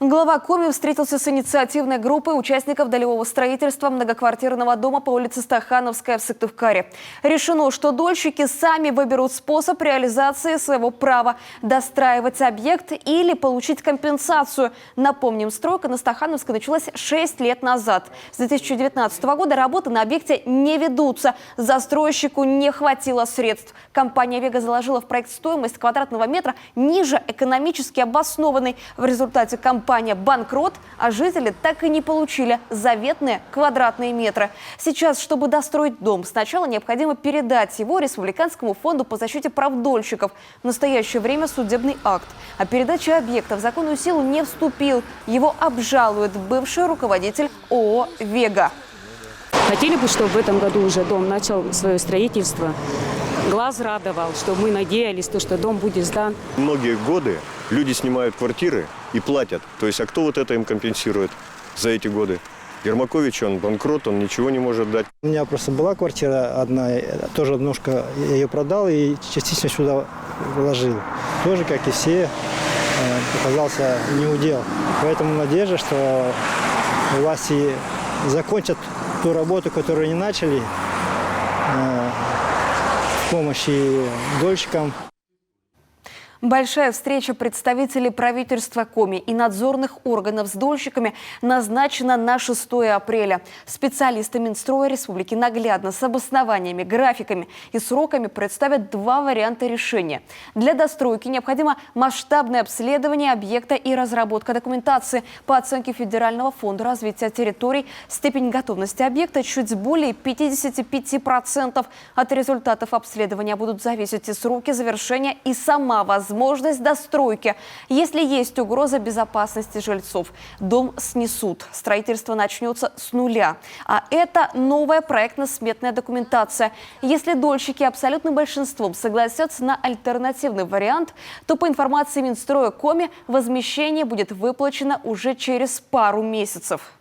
Глава Коми встретился с инициативной группой участников долевого строительства многоквартирного дома по улице Стахановская в Сыктывкаре. Решено, что дольщики сами выберут способ реализации своего права достраивать объект или получить компенсацию. Напомним, стройка на Стахановской началась 6 лет назад. С 2019 года работы на объекте не ведутся. Застройщику не хватило средств. Компания «Вега» заложила в проект стоимость квадратного метра ниже экономически обоснованной. В результате компания банкрот, а жители так и не получили заветные квадратные метры. Сейчас, чтобы достроить дом, сначала необходимо передать его Республиканскому фонду по защите прав дольщиков. В настоящее время судебный акт о передаче объекта в законную силу не вступил. Его обжалует бывший руководитель ООО «Вега». Хотели бы, чтобы в этом году уже дом начал свое строительство. Глаз радовал, что мы надеялись, что дом будет сдан. Многие годы люди снимают квартиры и платят. То есть, а кто вот это им компенсирует за эти годы? Ермакович, он банкрот, он ничего не может дать. У меня просто была квартира одна, тоже немножко я ее продал и частично сюда вложил. Тоже, как и все, оказался неудел. Поэтому надежда, что власти закончат ту работу, которую они начали, в помощи дольщикам. Большая встреча представителей правительства Коми и надзорных органов с дольщиками назначена на 6 апреля. Специалисты Минстроя Республики наглядно с обоснованиями, графиками и сроками представят два варианта решения. Для достройки необходимо масштабное обследование объекта и разработка документации. По оценке Федерального фонда развития территорий, степень готовности объекта чуть более 55%. От результатов обследования будут зависеть и сроки завершения, и сама возможность достройки. Если есть угроза безопасности жильцов, дом снесут. Строительство начнется с нуля. А это новая проектно-сметная документация. Если дольщики абсолютным большинством согласятся на альтернативный вариант, то по информации Минстроя Коми возмещение будет выплачено уже через пару месяцев.